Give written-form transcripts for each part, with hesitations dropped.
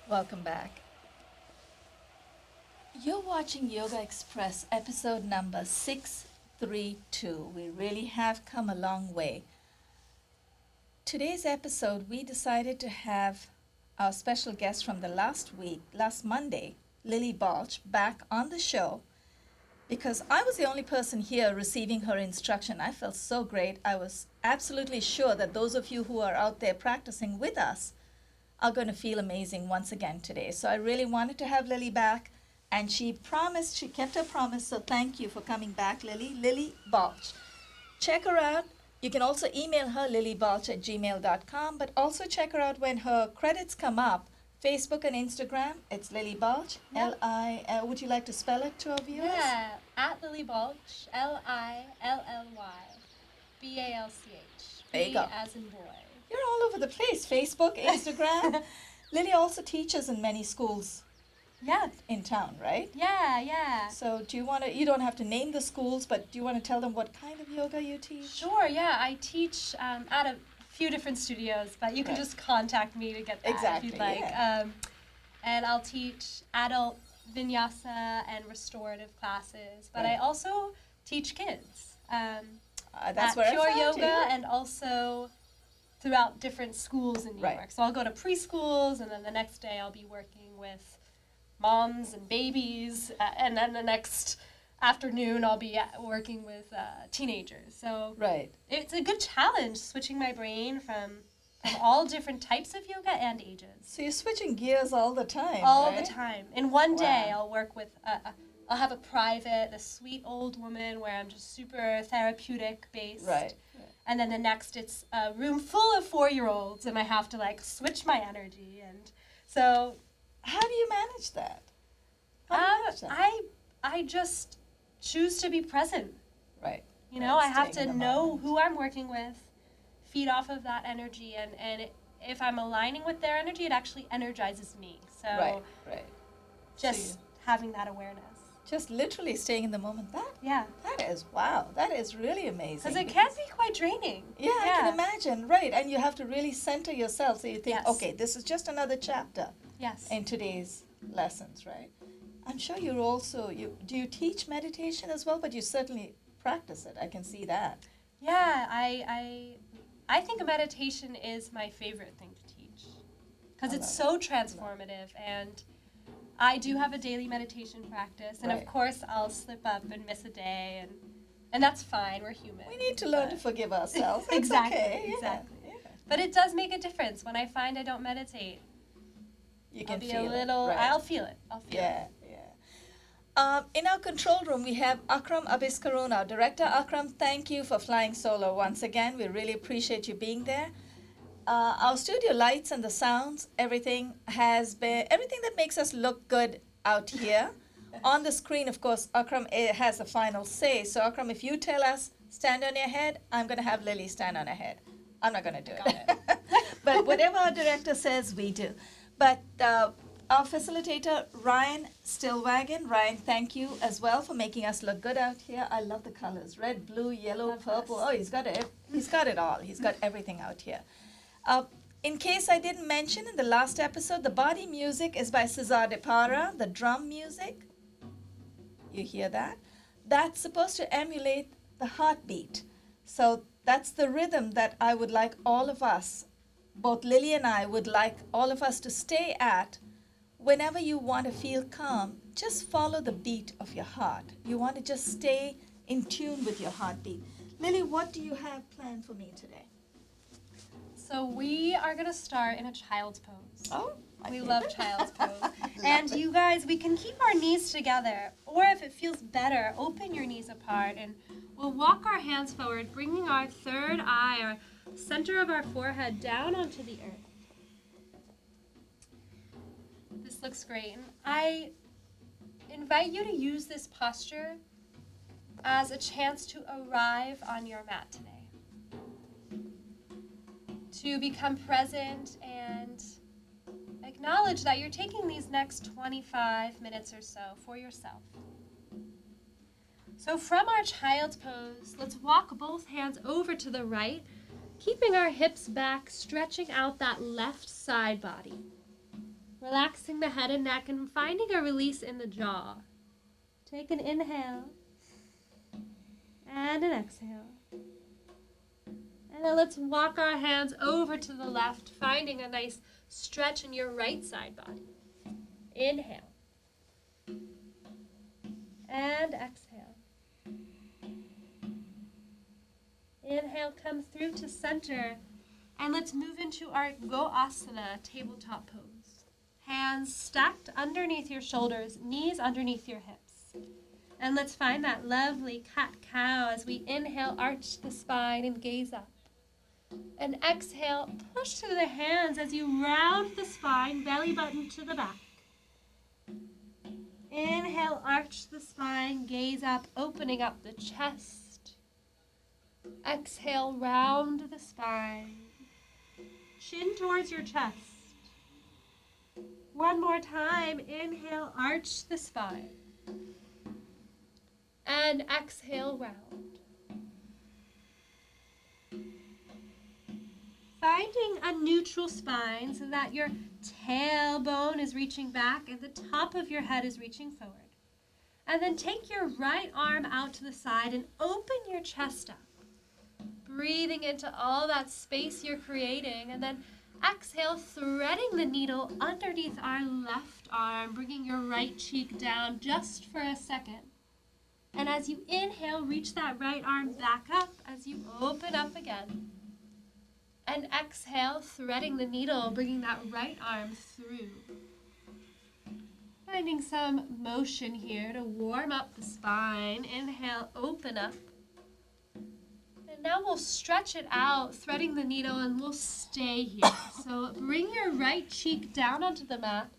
Welcome back. You're watching Yoga Express episode number 632. We really have come a long way. Today's episode, we decided to have our special guest from the last Monday, Lilly Balch, back on the show because I was the only person here receiving her instruction. I felt so great. I was absolutely sure that those of you who are out there practicing with us are going to feel amazing once again today. So I really wanted to have Lilly back, and she kept her promise, so thank you for coming back, Lilly. Lilly Balch. Check her out. You can also email her, lilybalch@gmail.com, but also check her out when her credits come up, Facebook and Instagram. It's Lilly Balch, Yep. Would you like to spell it to our viewers? Yeah, at Lilly Balch, LILLY There you go. as in boy. You're all over the place, Facebook, Instagram. Lilly also teaches in many schools Yeah, in town, right? yeah. So you don't have to name the schools, but do you want to tell them what kind of yoga you teach? Sure, yeah. I teach at a few different studios, but you can Right. just contact me to get that Exactly, if you'd like. yeah. And I'll teach adult vinyasa and restorative classes, but Right. I also teach kids. That's at where Pure I found Yoga you. and also throughout different schools in New Right. York. So I'll go to preschools, and then the next day I'll be working with moms and babies, and then the next afternoon I'll be working with teenagers. So Right. it's a good challenge switching my brain from all different types of yoga and ages. So you're switching gears all the time, All right? the time. In one day, Wow. I'll work with, I'll have a sweet old woman where I'm just super therapeutic based. Right. And then the next, it's a room full of 4-year-olds, and I have to like switch my energy. And so How do you manage that? How do you manage that? I just choose to be present. Right. You know, Right, I have staying to in the know moment. who I'm working with, feed off of that energy, if I'm aligning with their energy, it actually energizes me. So Right. just So having that awareness. just literally staying in the moment. Yeah, That is really amazing. because it can be quite draining. Yeah, I can imagine. Right. And you have to really center yourself so you think, Yes. okay, this is just another chapter Yes. in today's lessons, right? I'm sure you're also do you teach meditation as well, but you certainly practice it. I can see that. Yeah, I think meditation is my favorite thing to teach because I it's love so transformative, and I do have a daily meditation practice, and Right. of course I'll slip up and miss a day, and that's fine. We're human. We need to learn to but- forgive ourselves. That's Exactly, okay. Yeah, exactly. yeah. But it does make a difference when I find I don't meditate. You I'll can be feel a little. it. Right. I'll feel it. Yeah. In our control room, we have Akram Abiskaruna. Director Akram, thank you for flying solo once again. We really appreciate you being there. Our studio lights and the sounds, everything that makes us look good out here. On the screen, of course, Akram has the final say. So, Akram, if you tell us, stand on your head, I'm going to have Lily stand on her head. I'm not going to do Got it. But whatever our director says, we do. But our facilitator, Ryan Stillwagon. Ryan, thank you as well for making us look good out here. I love the colors. Red, blue, yellow, Love purple. this. Oh, he's got it. He's got it all. He's got everything out here. In case I didn't mention in the last episode, the body music is by Cesar de Para, the drum music. You hear that? That's supposed to emulate the heartbeat. So that's the rhythm that I would like all of us, both Lily and I, would like all of us to stay at. Whenever you want to feel calm, just follow the beat of your heart. You want to just stay in tune with your heartbeat. Lily, what do you have planned for me today? So we are gonna start in a child's pose. Oh, my We favorite. love child's pose. And you guys, we can keep our knees together, or if it feels better, open your knees apart, and we'll walk our hands forward, bringing our third eye, our center of our forehead, down onto the earth. This looks great. And I invite you to use this posture as a chance to arrive on your mat today. To become present and acknowledge that you're taking these next 25 minutes or so for yourself. So from our child's pose, let's walk both hands over to the right, keeping our hips back, stretching out that left side body. Relaxing the head and neck and finding a release in the jaw. Take an inhale and an exhale. And then let's walk our hands over to the left, finding a nice stretch in your right side body. Inhale and exhale. Inhale, come through to center. And let's move into our Yogaxpress tabletop pose. Hands stacked underneath your shoulders, knees underneath your hips. And let's find that lovely cat-cow as we inhale, arch the spine and gaze up. And exhale, push through the hands as you round the spine, belly button to the back. Inhale, arch the spine, gaze up, opening up the chest. Exhale, round the spine. Chin towards your chest. One more time. Inhale, arch the spine. And exhale, round. Finding a neutral spine so that your tailbone is reaching back and the top of your head is reaching forward. And then take your right arm out to the side and open your chest up. Breathing into all that space you're creating, and then exhale, threading the needle underneath our left arm, bringing your right cheek down just for a second. And as you inhale, reach that right arm back up as you open up again. And exhale, threading the needle, bringing that right arm through. Finding some motion here to warm up the spine. Inhale, open up. And now we'll stretch it out, threading the needle, and we'll stay here. So bring your right cheek down onto the mat.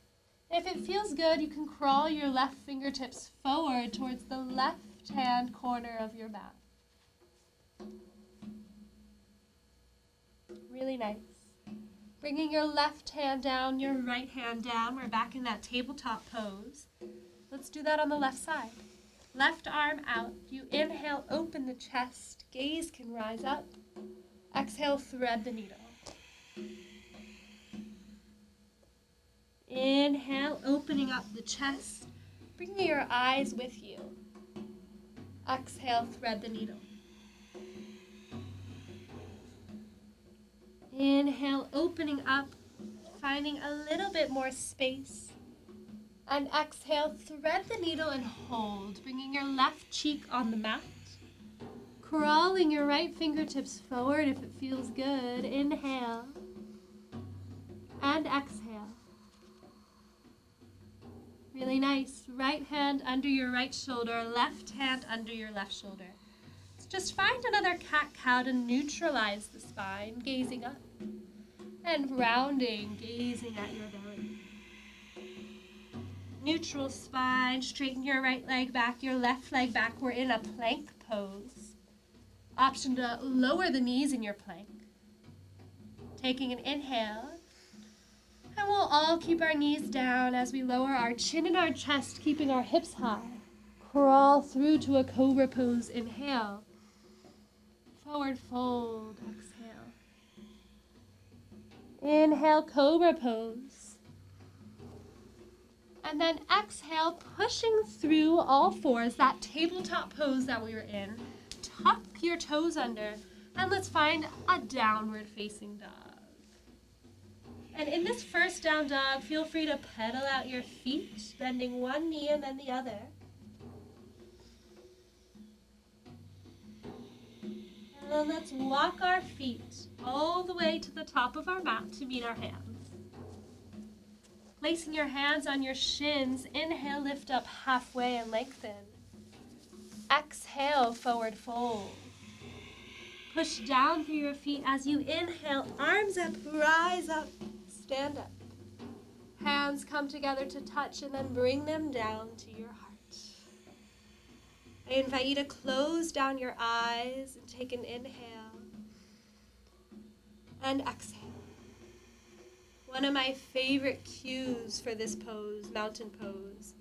If it feels good, you can crawl your left fingertips forward towards the left-hand corner of your mat. Really nice. Bringing your left hand down, your right hand down. We're back in that tabletop pose. Let's do that on the left side. Left arm out. You inhale, open the chest. Gaze can rise up. Exhale, thread the needle. Inhale, opening up the chest. Bringing your eyes with you. Exhale, thread the needle. Inhale, opening up, finding a little bit more space. And exhale, thread the needle and hold, bringing your left cheek on the mat. Crawling your right fingertips forward if it feels good. Inhale. And exhale. Really nice. Right hand under your right shoulder, left hand under your left shoulder. Just find another cat-cow to neutralize the spine, gazing up. And rounding, gazing at your belly. Neutral spine, straighten your right leg back, your left leg back. We're in a plank pose. Option to lower the knees in your plank. Taking an inhale. And we'll all keep our knees down as we lower our chin and our chest, keeping our hips high. Crawl through to a cobra pose. Inhale. Forward fold. Exhale. Inhale, cobra pose. And then exhale, pushing through all fours, that tabletop pose that we were in. Tuck your toes under, and let's find a downward facing dog. And in this first down dog, feel free to pedal out your feet, bending one knee and then the other. And then let's walk our feet all the way to the top of our mat to meet our hands. Placing your hands on your shins, inhale, lift up halfway and lengthen. Exhale, forward fold. Push down through your feet as you inhale, arms up, rise up, stand up. Hands come together to touch and then bring them down to your heart. I invite you to close down your eyes and take an inhale and exhale. One of my favorite cues for this pose, mountain pose,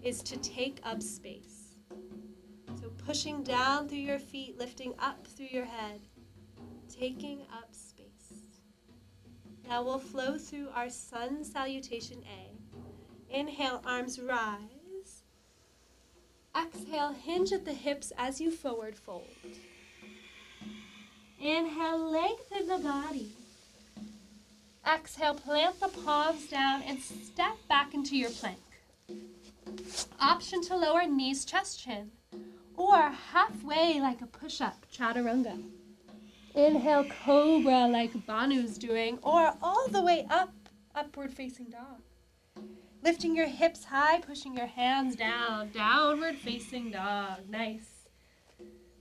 is to take up space. So pushing down through your feet, lifting up through your head, taking up space. Now we'll flow through our sun salutation A. Inhale, arms rise. Exhale, hinge at the hips as you forward fold. Inhale, lengthen the body. Exhale, plant the palms down and step back into your plank. Option to lower knees, chest, chin, or halfway like a push-up, chaturanga. Inhale, cobra like Banu's doing, or all the way up, upward facing dog. Lifting your hips high, pushing your hands down, downward facing dog. Nice.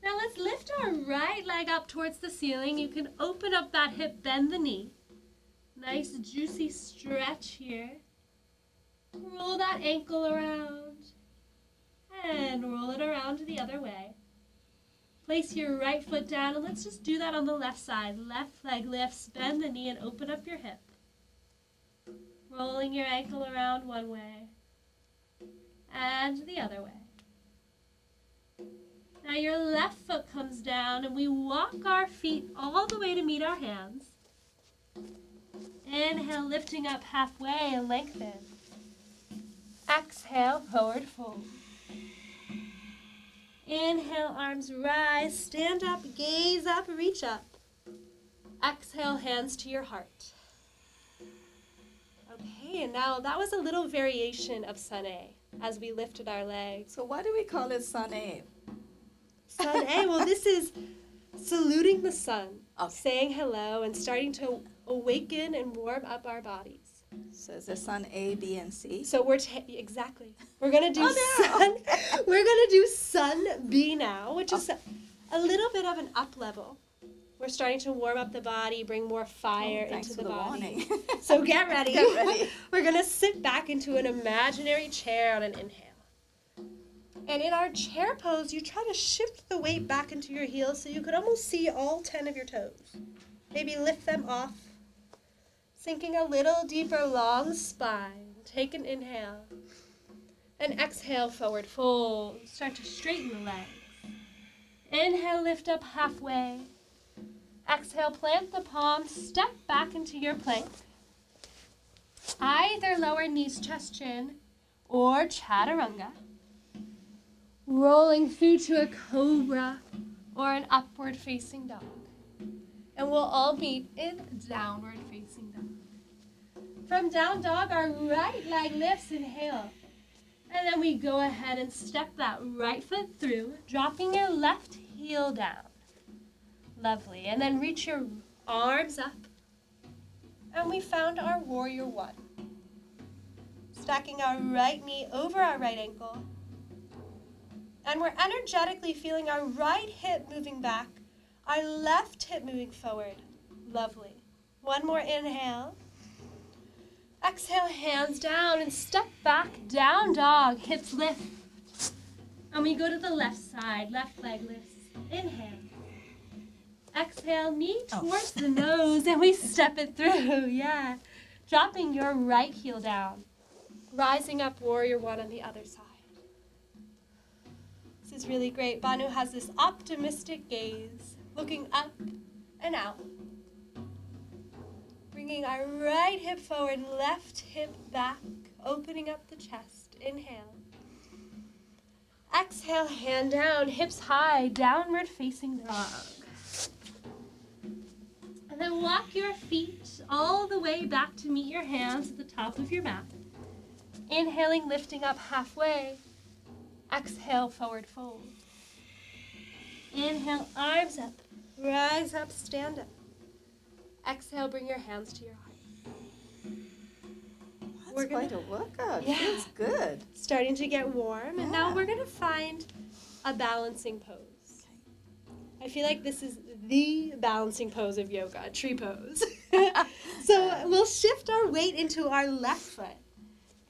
Now let's lift our right leg up towards the ceiling. You can open up that hip, bend the knee. Nice juicy stretch here. Roll that ankle around and roll it around the other way. Place your right foot down, and let's just do that on the left side. Left leg lifts, bend the knee and open up your hip. Rolling your ankle around one way and the other way. Now your left foot comes down and we walk our feet all the way to meet our hands. Inhale, lifting up halfway and lengthen. Exhale, forward fold. Inhale, arms rise, stand up, gaze up, reach up. Exhale, hands to your heart. Okay, and now that was a little variation of Sun A as we lifted our legs. So why do we call it Sun A? Sun A, well, this is saluting the sun, Okay. saying hello, and starting to awaken and warm up our bodies. So is there Sun A, B, and C? So exactly. We're gonna do Oh, no. We're gonna do Sun B now, which is a little bit of an up level. We're starting to warm up the body, bring more fire thanks into for the body. warning. So get ready. Get ready. We're gonna sit back into an imaginary chair on an inhale. And in our chair pose, you try to shift the weight back into your heels so you could almost see all 10 of your toes. Maybe lift them off. Sinking a little deeper, long spine. Take an inhale. And exhale, forward fold. Start to straighten the legs. Inhale, lift up halfway. Exhale, plant the palms, step back into your plank. Either lower knees, chest, chin, or chaturanga. Rolling through to a cobra or an upward facing dog. And we'll all meet in downward facing dog. From down dog, our right leg lifts, inhale. And then we go ahead and step that right foot through, dropping your left heel down. Lovely. And then reach your arms up. And we found our warrior one. Stacking our right knee over our right ankle. And we're energetically feeling our right hip moving back, our left hip moving forward. Lovely. One more inhale. Exhale, hands down and step back, down dog, hips lift. And we go to the left side, left leg lifts. Inhale. Exhale, knee towards the nose, and we step it through, yeah. Dropping your right heel down. Rising up, warrior one on the other side. This is really great. Banu has this optimistic gaze, looking up and out. Bringing our right hip forward, left hip back, opening up the chest. Inhale. Exhale, hand down, hips high, downward facing dog. And then walk your feet all the way back to meet your hands at the top of your mat. Inhaling, lifting up halfway. Exhale, forward fold. Inhale, arms up. Rise up, stand up. Exhale, bring your hands to your heart. That's quite a workout. Yeah. Feels good. Starting to get warm, and now Yeah. we're going to find a balancing pose. I feel like this is the balancing pose of yoga, a tree pose. So we'll shift our weight into our left foot.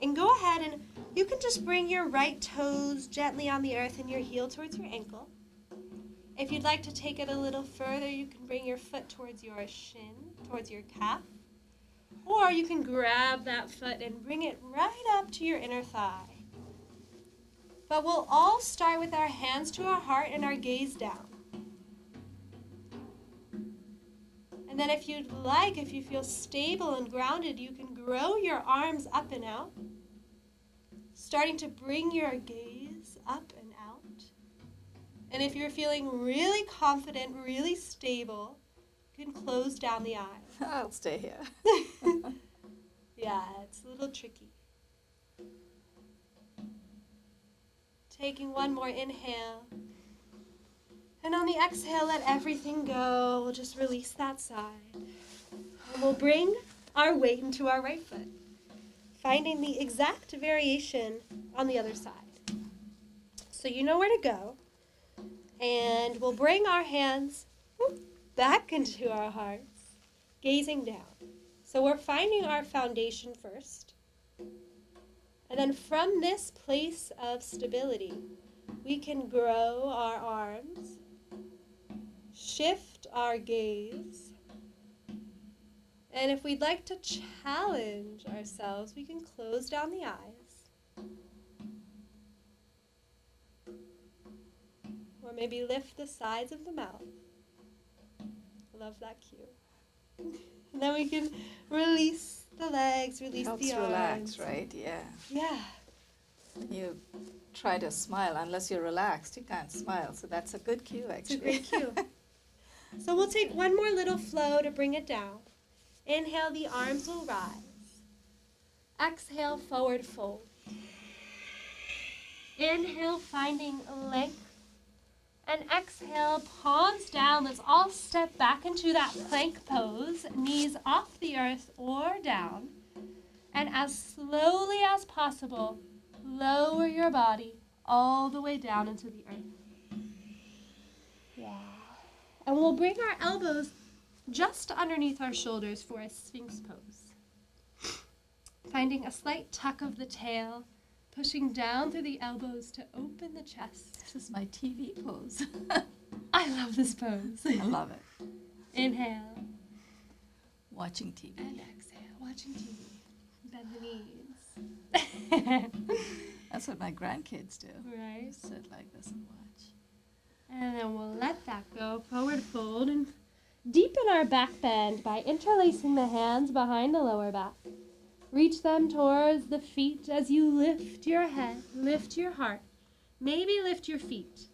And go ahead and you can just bring your right toes gently on the earth and your heel towards your ankle. If you'd like to take it a little further, you can bring your foot towards your shin, towards your calf. Or you can grab that foot and bring it right up to your inner thigh. But we'll all start with our hands to our heart and our gaze down. And And then if you'd like, if you feel stable and grounded, you can grow your arms up and out, starting to bring your gaze up and out. And if you're feeling really confident, really stable, you can close down the eyes. I'll stay here. Yeah, it's a little tricky. Taking one more inhale. And on the exhale, let everything go. We'll just release that side. And we'll bring our weight into our right foot, finding the exact variation on the other side. So you know where to go. And we'll bring our hands back into our hearts, gazing down. So we're finding our foundation first. And then from this place of stability, we can grow our arms, shift our gaze, and if we'd like to challenge ourselves, we can close down the eyes. Or maybe lift the sides of the mouth. Love that cue. And then we can release the legs, release the arms. Helps relax, right? Yeah. Yeah. You try to smile. Unless you're relaxed, you can't smile. So that's a good cue, actually. It's a great cue. So we'll take one more little flow to bring it down. Inhale, the arms will rise. Exhale, forward fold. Inhale, finding length. And exhale, palms down. Let's all step back into that plank pose. Knees off the earth or down. And as slowly as possible, lower your body all the way down into the earth. Yeah. And we'll bring our elbows just underneath our shoulders for a Sphinx pose. Finding a slight tuck of the tail, pushing down through the elbows to open the chest. This is my TV pose. I love this pose. I love it. Inhale. Watching TV. And exhale. Watching TV. Bend the knees. That's what my grandkids do. Right. Sit like this and watch. And then we'll let that go. Forward fold and deepen our back bend by interlacing the hands behind the lower back. Reach them towards the feet as you lift your head, lift your heart, maybe lift your feet.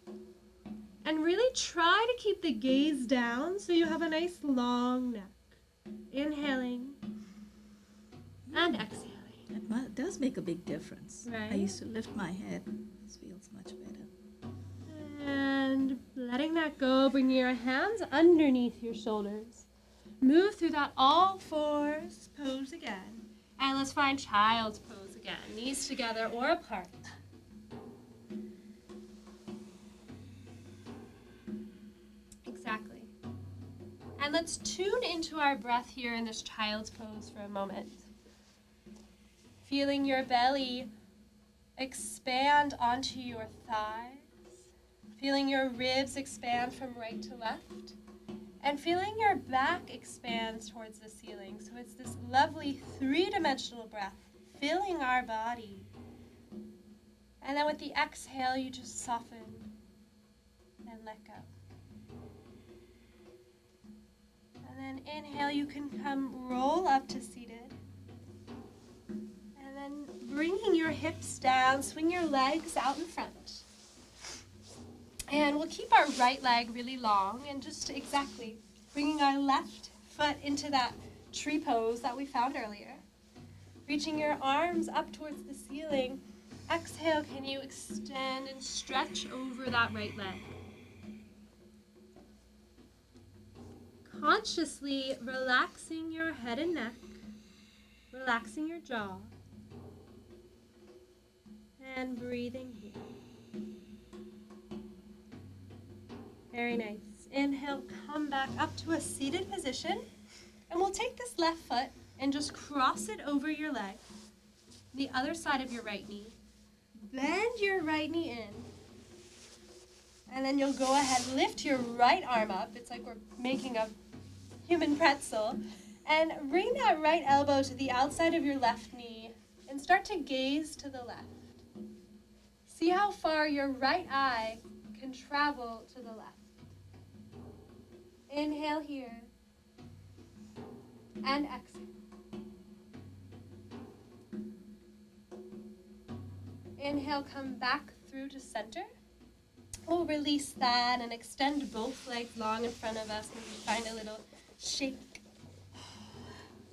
And really try to keep the gaze down so you have a nice long neck. Inhaling and exhaling. It does make a big difference. Right. I used to lift my head. This feels much better. And letting that go, bringing your hands underneath your shoulders. Move through that all fours pose again. And let's find child's pose again. Knees together or apart. Exactly. And let's tune into our breath here in this child's pose for a moment. Feeling your belly expand onto your thighs. Feeling your ribs expand from right to left. And feeling your back expand towards the ceiling. So it's this lovely three-dimensional breath, filling our body. And then with the exhale, you just soften and let go. And then inhale, you can come roll up to seated. And then bringing your hips down, swing your legs out in front. And we'll keep our right leg really long and just exactly bringing our left foot into that tree pose that we found earlier. Reaching your arms up towards the ceiling. Exhale, can you extend and stretch over that right leg? Consciously relaxing your head and neck, relaxing your jaw, and breathing here. Very nice. Inhale, come back up to a seated position. And we'll take this left foot and just cross it over your leg, the other side of your right knee. Bend your right knee in. And then you'll go ahead, lift your right arm up. It's like we're making a human pretzel. And bring that right elbow to the outside of your left knee and start to gaze to the left. See how far your right eye can travel to the left. Inhale here. And exhale. Inhale, come back through to center. We'll release that and extend both legs long in front of us. Maybe find a little shake.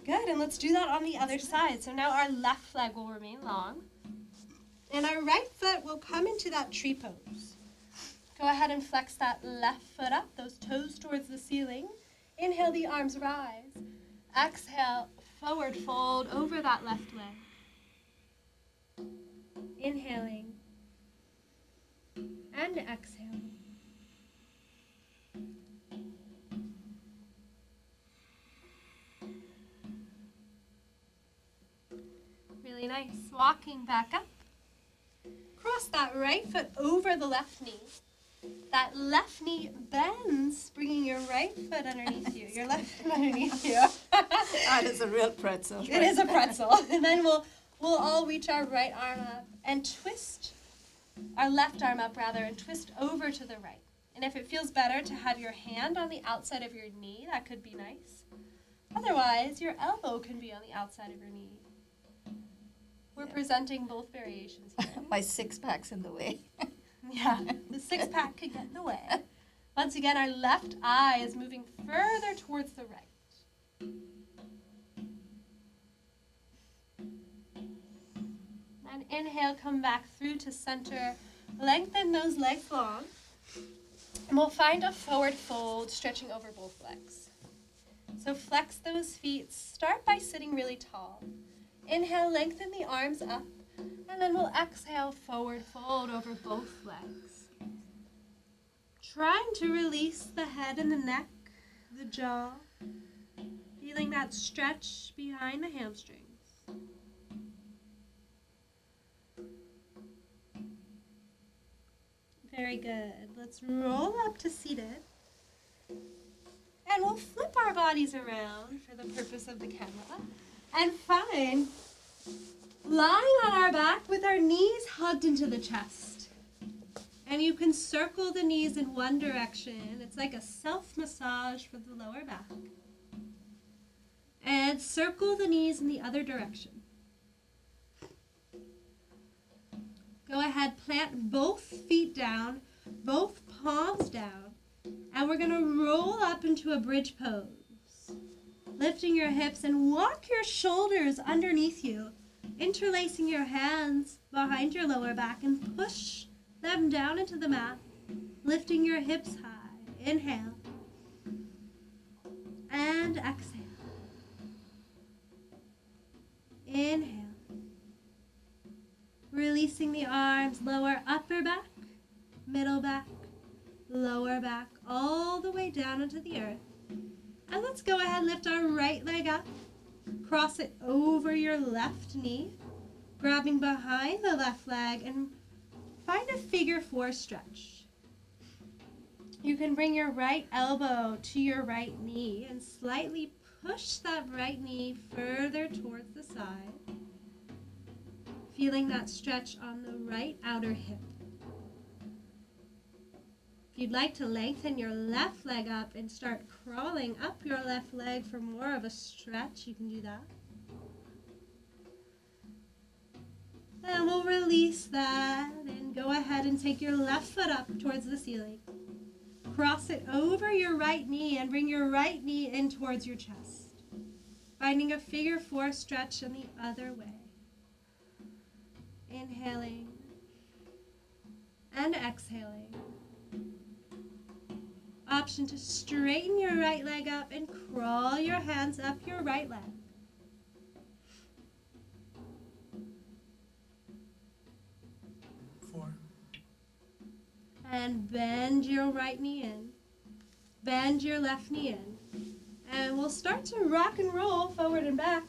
Good, and let's do that on the other side. So now our left leg will remain long. And our right foot will come into that tree pose. Go ahead and flex that left foot up, those toes towards the ceiling. Inhale, the arms rise. Exhale, forward fold over that left leg. Inhaling and exhaling. Really nice. Walking back up. Cross that right foot over the left knee. That left knee bends, bringing your right foot underneath you. Your left foot underneath you. That is a real pretzel. It is a pretzel. And then we'll all reach our right arm up and twist our left arm up rather and twist over to the right. And if it feels better to have your hand on the outside of your knee, that could be nice. Otherwise, your elbow can be on the outside of your knee. We're presenting both variations here. My six-pack's in the way. Yeah, the six-pack could get in the way. Once again, our left eye is moving further towards the right. And inhale, come back through to center. Lengthen those legs long. And we'll find a forward fold, stretching over both legs. So flex those feet. Start by sitting really tall. Inhale, lengthen the arms up. And then we'll exhale, forward fold over both legs. Trying to release the head and the neck, the jaw. Feeling that stretch behind the hamstrings. Very good. Let's roll up to seated. And we'll flip our bodies around for the purpose of the camera. And find lying on our back with our knees hugged into the chest. And you can circle the knees in one direction. It's like a self-massage for the lower back. And circle the knees in the other direction. Go ahead, plant both feet down, both palms down, and we're going to roll up into a bridge pose. Lifting your hips and walk your shoulders underneath you, interlacing your hands behind your lower back and push them down into the mat, lifting your hips high. Inhale and exhale. Inhale. Releasing the arms, lower upper back, middle back, lower back, all the way down into the earth. And let's go ahead, lift our right leg up, cross it over your left knee, grabbing behind the left leg, and find a figure four stretch. You can bring your right elbow to your right knee and slightly push that right knee further towards the side. Feeling that stretch on the right outer hip. If you'd like to lengthen your left leg up and start crawling up your left leg for more of a stretch, you can do that. And we'll release that and go ahead and take your left foot up towards the ceiling. Cross it over your right knee and bring your right knee in towards your chest. Finding a figure four stretch in the other way. Inhaling and exhaling. Option to straighten your right leg up and crawl your hands up your right leg. Four. And bend your right knee in. Bend your left knee in. And we'll start to rock and roll forward and back,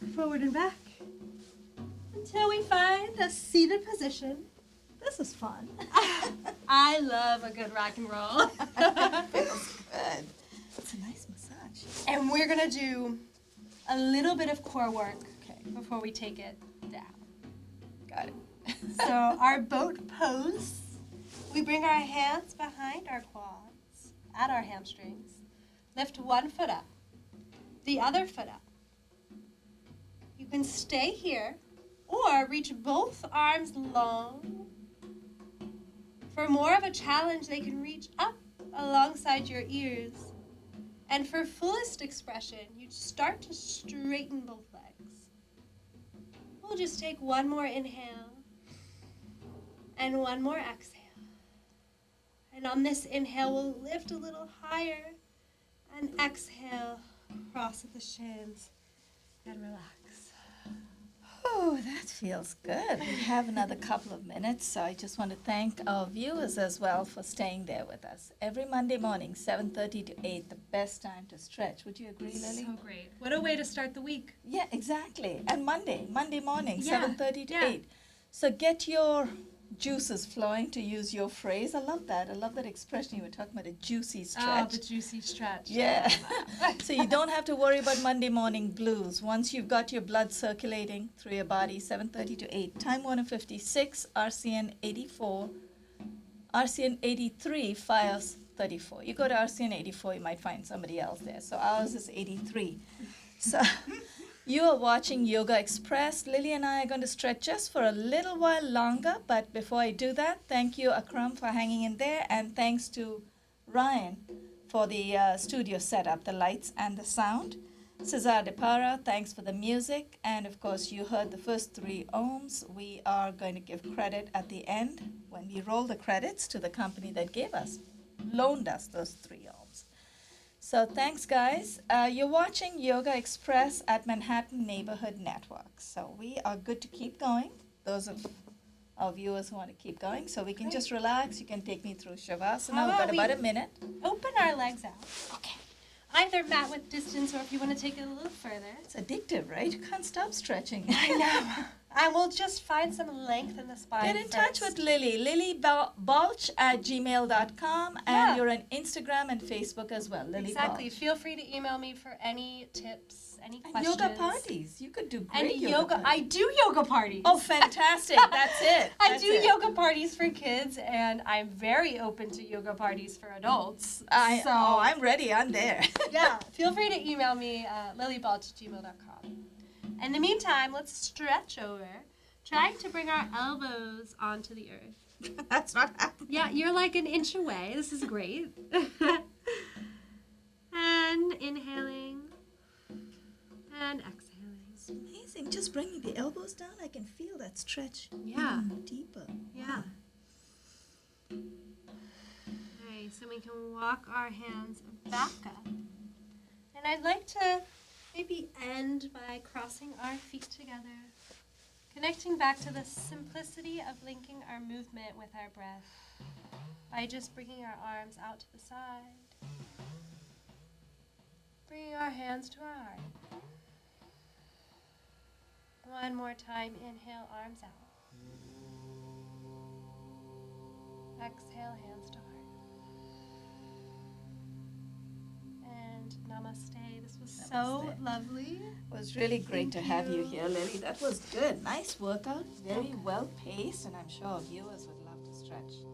until we find a seated position. This is fun. I love a good rock and roll. Feels good. It's a nice massage. And we're going to do a little bit of core work Okay, before we take it down. got it. So our boat pose, we bring our hands behind our quads, at our hamstrings. Lift one foot up, the other foot up. can stay here or reach both arms long. For more of a challenge, they can reach up alongside your ears. And for fullest expression, you start to straighten both legs. We'll just take one more inhale and one more exhale. And on this inhale, we'll lift a little higher and exhale, cross the shins and relax. Oh, that feels good. We have another couple of minutes, so I just want to thank our viewers as well for staying there with us. Every Monday morning, 7:30 to 8, the best time to stretch. Would you agree, Lily? So great. What a way to start the week. Yeah, exactly. And Monday morning, Yeah, 7:30 to yeah. 8. So get your juices flowing, to use your phrase. I love that. I love that expression. You were talking about a juicy stretch. Oh, the juicy stretch. Yeah. So you don't have to worry about Monday morning blues. Once you've got your blood circulating through your body, 7:30 to 8. Time 156, RCN 84. RCN 83 files 34. You go to RCN 84, you might find somebody else there. So ours is 83. So you are watching Yoga Express. Lily and I are going to stretch just for a little while longer. But before I do that, thank you, Akram, for hanging in there. And thanks to Ryan for the studio setup, the lights and the sound. Cesar De Para, thanks for the music. And of course, you heard the first 3 ohms. We are going to give credit at the end when we roll the credits to the company that loaned us those 3 ohms. So thanks, guys. You're watching Yoga Express at Manhattan Neighborhood Network. So we are good to keep going. Those of our viewers who want to keep going. So we can just relax. You can take me through Shavasana. How We've got about about a minute. Open our legs out. Okay. Either mat with distance or if you want to take it a little further. It's addictive, right? You can't stop stretching. I know. And we'll just find some length in the spine. Get in touch with Lilly. Lilly Balch at gmail.com. And Yeah. you're on Instagram and Facebook as well. Lilly Exactly. Balch. Feel free to email me for any tips, any And questions. yoga parties. You could do And great yoga. parties. I do yoga parties. Oh, fantastic. That's it. I That's do it. yoga parties for kids, and I'm very open to yoga parties for adults. I'm ready. I'm there. Yeah, feel free to email me, lilybalch@gmail.com. In the meantime, let's stretch over, trying to bring our elbows onto the earth. That's not happening. Yeah, you're like an inch away. This is great. And inhaling and exhaling. It's amazing. Just bringing the elbows down, I can feel that stretch. Yeah. Deeper. Yeah. Okay, so we can walk our hands back up. And I'd like to maybe end by crossing our feet together, connecting back to the simplicity of linking our movement with our breath by just bringing our arms out to the side, bringing our hands to our heart. One more time, inhale, arms out. Exhale, hands to heart. And namaste. This was so Namaste. lovely. It was really great to have you here, Lily. That was good. Nice workout. Very well paced, and I'm sure viewers would love to stretch.